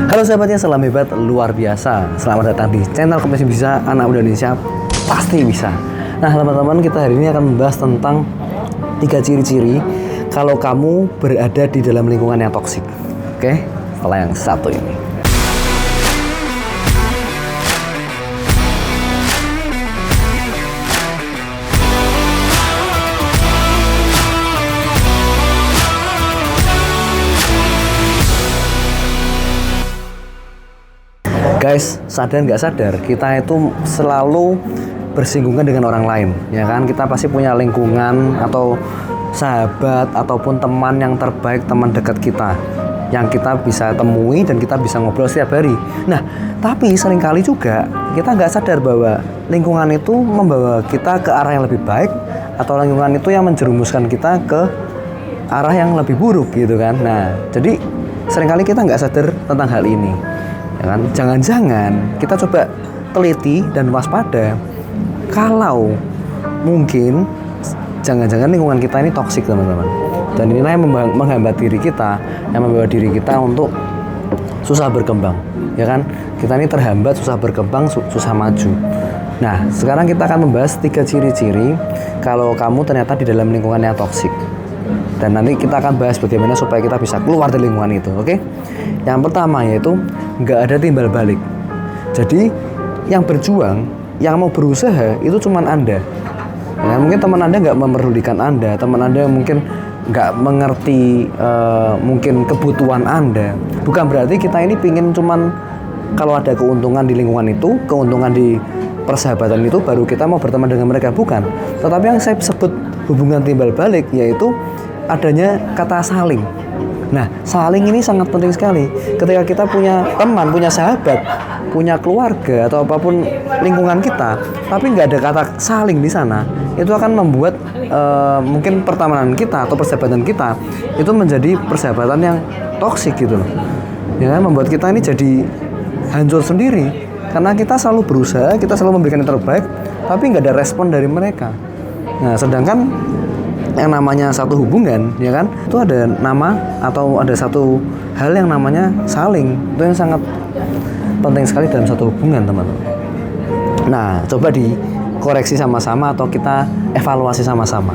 Halo sahabatnya, salam hebat luar biasa. Selamat datang di channel Kompetisi Bisa, anak muda Indonesia pasti bisa. Nah teman-teman, kita hari ini akan membahas tentang 3 ciri-ciri kalau kamu berada di dalam lingkungan yang toksik. Oke, setelah yang satu ini. Guys, sadar nggak sadar, kita itu selalu bersinggungan dengan orang lain, ya kan? Kita pasti punya lingkungan atau sahabat ataupun teman yang terbaik, teman dekat kita, yang kita bisa temui dan kita bisa ngobrol setiap hari. Nah, tapi seringkali juga kita nggak sadar bahwa lingkungan itu membawa kita ke arah yang lebih baik, atau lingkungan itu yang menjerumuskan kita ke arah yang lebih buruk, gitu kan? Nah, jadi seringkali kita nggak sadar tentang hal ini. Ya kan? Jangan-jangan kita coba teliti dan waspada kalau mungkin jangan-jangan lingkungan kita ini toksik, teman-teman. Dan inilah yang menghambat diri kita, yang membawa diri kita untuk susah berkembang, ya kan? Kita ini terhambat, susah berkembang, susah maju. Nah, sekarang kita akan membahas 3 ciri-ciri kalau kamu ternyata di dalam lingkungan yang toksik. Dan nanti kita akan bahas bagaimana supaya kita bisa keluar dari lingkungan itu, oke? Yang pertama yaitu nggak ada timbal balik. Jadi yang berjuang, yang mau berusaha itu cuman Anda. Ya, mungkin teman Anda nggak memerlukan Anda, teman Anda mungkin nggak mengerti mungkin kebutuhan Anda. Bukan berarti kita ini pingin cuman kalau ada keuntungan di lingkungan itu, keuntungan di persahabatan itu baru kita mau berteman dengan mereka, bukan. Tetapi yang saya sebut hubungan timbal balik yaitu adanya kata saling. Nah, saling ini sangat penting sekali. Ketika kita punya teman, punya sahabat, punya keluarga atau apapun lingkungan kita, tapi nggak ada kata saling di sana, itu akan membuat mungkin pertemanan kita atau persahabatan kita itu menjadi persahabatan yang toksik gitu loh. Ya kan, membuat kita ini jadi hancur sendiri karena kita selalu berusaha, kita selalu memberikan yang terbaik, tapi nggak ada respon dari mereka. Nah, sedangkan yang namanya satu hubungan, ya kan, itu ada nama atau ada satu hal yang namanya saling. Itu yang sangat penting sekali dalam satu hubungan, teman-teman. Nah, coba dikoreksi sama-sama atau kita evaluasi sama-sama.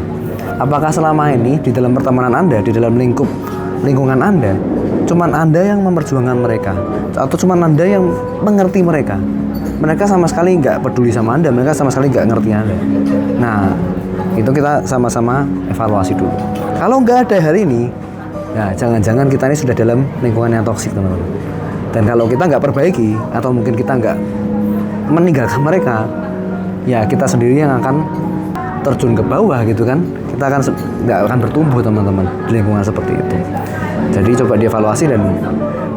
Apakah selama ini di dalam pertemanan Anda, di dalam lingkungan Anda, cuman Anda yang memperjuangkan mereka, atau cuman Anda yang mengerti mereka? Mereka sama sekali nggak peduli sama Anda, mereka sama sekali nggak ngerti Anda. Nah, itu kita sama-sama evaluasi dulu. Kalau nggak ada hari ini, ya jangan-jangan kita ini sudah dalam lingkungan yang toksik, teman-teman. Dan kalau kita nggak perbaiki, atau mungkin kita nggak meninggalkan mereka, ya kita sendiri yang akan terjun ke bawah gitu kan. Kita akan nggak akan bertumbuh, teman-teman, di lingkungan seperti itu. Jadi coba dievaluasi, dan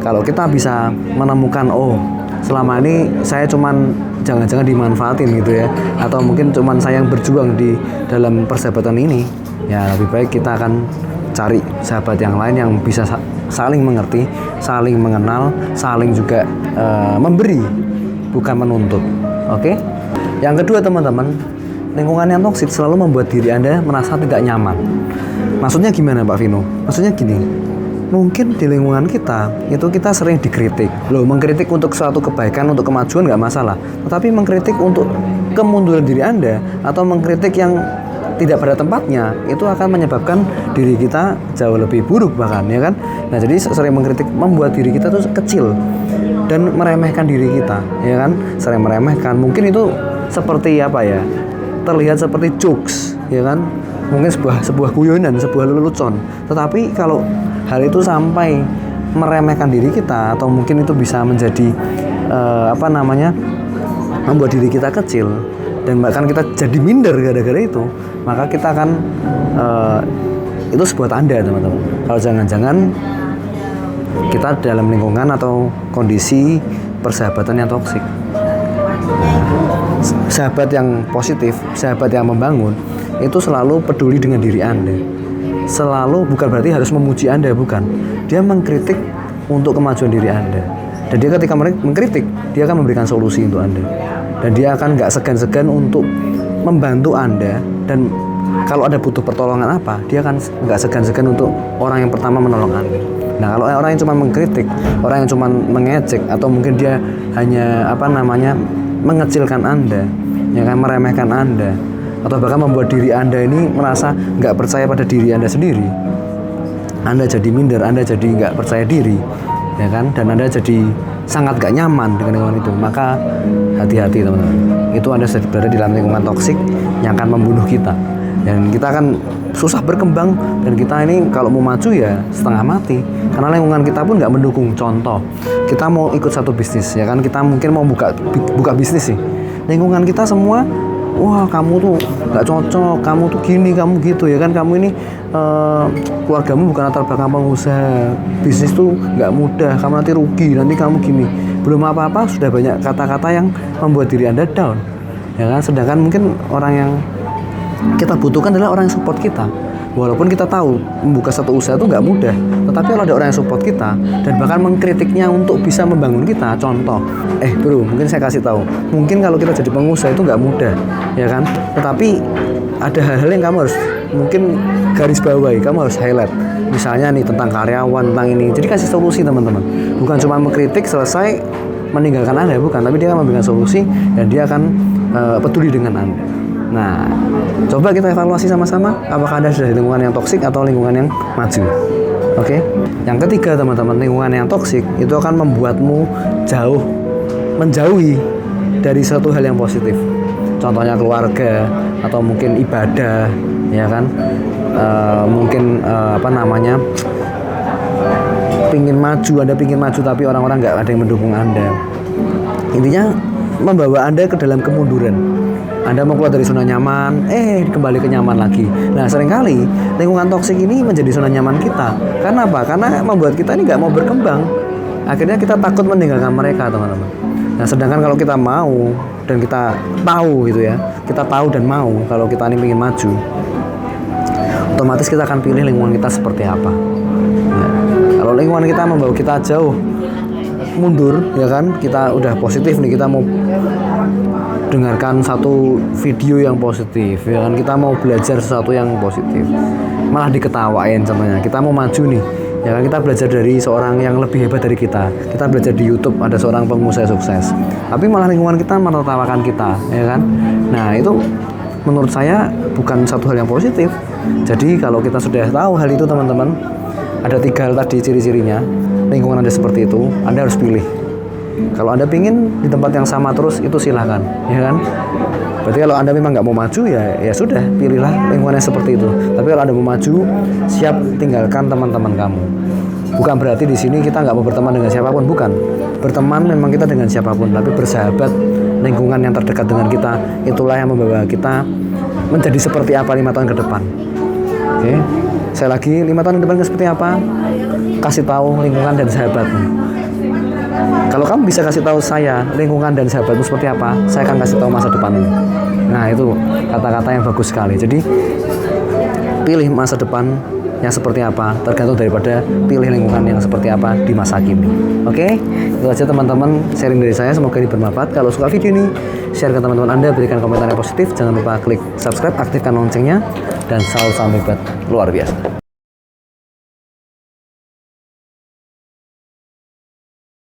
kalau kita bisa menemukan, oh selama ini saya cuman jangan-jangan dimanfaatin gitu ya, atau mungkin cuman saya yang berjuang di dalam persahabatan ini, ya lebih baik kita akan cari sahabat yang lain yang bisa saling mengerti, saling mengenal, saling juga memberi, bukan menuntut. Oke? Yang kedua, teman-teman, lingkungan yang toksik selalu membuat diri Anda merasa tidak nyaman. Maksudnya gimana, Pak Vino? Maksudnya gini, mungkin di lingkungan kita itu kita sering dikritik. Loh, mengkritik untuk suatu kebaikan, untuk kemajuan nggak masalah. Tetapi mengkritik untuk kemunduran diri Anda atau mengkritik yang tidak pada tempatnya, itu akan menyebabkan diri kita jauh lebih buruk bahkan, ya kan? Nah, jadi sering mengkritik membuat diri kita tuh kecil dan meremehkan diri kita, ya kan? Sering meremehkan. Mungkin itu seperti apa ya? Terlihat seperti jokes, ya kan? Mungkin sebuah guyonan, sebuah lelucon. Tetapi kalau hal itu sampai meremehkan diri kita, atau mungkin itu bisa menjadi membuat diri kita kecil dan bahkan kita jadi minder gara-gara itu, maka kita akan itu sebuah tanda, teman-teman, kalau jangan-jangan kita dalam lingkungan atau kondisi persahabatan yang toksik. Sahabat yang positif, sahabat yang membangun, itu selalu peduli dengan diri Anda. Selalu, bukan berarti harus memuji Anda, bukan. Dia mengkritik untuk kemajuan diri Anda. Dan dia ketika mengkritik, dia akan memberikan solusi untuk Anda. Dan dia akan nggak segan-segan untuk membantu Anda. Dan kalau ada butuh pertolongan apa, dia akan nggak segan-segan untuk orang yang pertama menolong Anda. Nah, kalau orang yang cuma mengkritik, orang yang cuma mengejek, atau mungkin dia hanya mengecilkan Anda, ya kan, meremehkan Anda, atau bahkan membuat diri Anda ini merasa nggak percaya pada diri Anda sendiri, Anda jadi minder, Anda jadi nggak percaya diri, ya kan, dan Anda jadi sangat gak nyaman dengan lingkungan itu. Maka hati-hati teman-teman, itu Anda sedang berada di dalam lingkungan toksik yang akan membunuh kita, dan kita akan susah berkembang, dan kita ini kalau mau maju ya setengah mati, karena lingkungan kita pun nggak mendukung. Contoh, kita mau ikut satu bisnis, ya kan, kita mungkin mau buka bisnis sih, lingkungan kita semua, wah kamu tuh nggak cocok, kamu tuh gini, kamu gitu, ya kan, kamu ini keluargamu bukan latar belakang pengusaha, bisnis tuh nggak mudah, kamu nanti rugi, nanti kamu gini. Belum apa-apa sudah banyak kata-kata yang membuat diri Anda down, ya kan. Sedangkan mungkin orang yang kita butuhkan adalah orang yang support kita. Walaupun kita tahu membuka satu usaha itu nggak mudah, tetapi kalau ada orang yang support kita dan bahkan mengkritiknya untuk bisa membangun kita. Contoh, bro, mungkin saya kasih tahu, mungkin kalau kita jadi pengusaha itu nggak mudah, ya kan, tetapi ada hal-hal yang kamu harus mungkin garis bawahi, kamu harus highlight. Misalnya nih tentang karyawan, tentang ini. Jadi kasih solusi teman-teman, bukan cuma mengkritik selesai meninggalkan Anda, bukan, tapi dia akan memberikan solusi dan dia akan peduli dengan Anda. Nah, coba kita evaluasi sama-sama, apakah Anda sudah di lingkungan yang toksik atau lingkungan yang maju. Oke? Yang ketiga teman-teman, lingkungan yang toksik itu akan membuatmu menjauhi dari suatu hal yang positif. Contohnya keluarga, atau mungkin ibadah, ya kan, pingin maju, Anda pingin maju tapi orang-orang nggak ada yang mendukung Anda. Intinya membawa Anda ke dalam kemunduran. Anda mau keluar dari zona nyaman, kembali ke nyaman lagi. Nah, seringkali lingkungan toksik ini menjadi zona nyaman kita. Karena apa? Karena membuat kita ini nggak mau berkembang. Akhirnya kita takut meninggalkan mereka, teman-teman. Nah, sedangkan kalau kita mau dan kita tahu gitu ya, kita tahu dan mau kalau kita ini ingin maju, otomatis kita akan pilih lingkungan kita seperti apa. Nah, kalau lingkungan kita membawa kita jauh mundur, ya kan, kita udah positif nih, kita mau dengarkan satu video yang positif, ya kan, kita mau belajar sesuatu yang positif, malah diketawain contohnya. Kita mau maju nih, ya kan, kita belajar dari seorang yang lebih hebat dari kita belajar di YouTube, ada seorang pengusaha sukses, tapi malah lingkungan kita menertawakan kita, ya kan. Nah, itu menurut saya bukan satu hal yang positif. Jadi kalau kita sudah tahu hal itu teman-teman, ada 3 hal tadi ciri-cirinya, lingkungan Anda seperti itu, Anda harus pilih. Kalau Anda pingin di tempat yang sama terus, itu silahkan, ya kan. Berarti kalau Anda memang nggak mau maju, ya sudah, pilihlah lingkungan yang seperti itu. Tapi kalau Anda mau maju, siap tinggalkan teman-teman kamu. Bukan berarti di sini kita nggak mau berteman dengan siapapun, bukan. Berteman memang kita dengan siapapun, tapi bersahabat, lingkungan yang terdekat dengan kita, itulah yang membawa kita menjadi seperti apa 5 tahun ke depan. Oke, saya lagi 5 tahun ke depan seperti apa? Kasih tahu lingkungan dan sahabatmu. Kalau kamu bisa kasih tahu saya lingkungan dan sahabatmu seperti apa, saya akan kasih tahu masa depanmu. Nah, itu kata-kata yang bagus sekali. Jadi pilih masa depan yang seperti apa, tergantung daripada pilih lingkungan yang seperti apa di masa kini. Oke, itu aja teman-teman sharing dari saya, semoga ini bermanfaat. Kalau suka video ini, share ke teman-teman Anda, berikan komentar yang positif, jangan lupa klik subscribe, aktifkan loncengnya, dan selalu salam hebat luar biasa.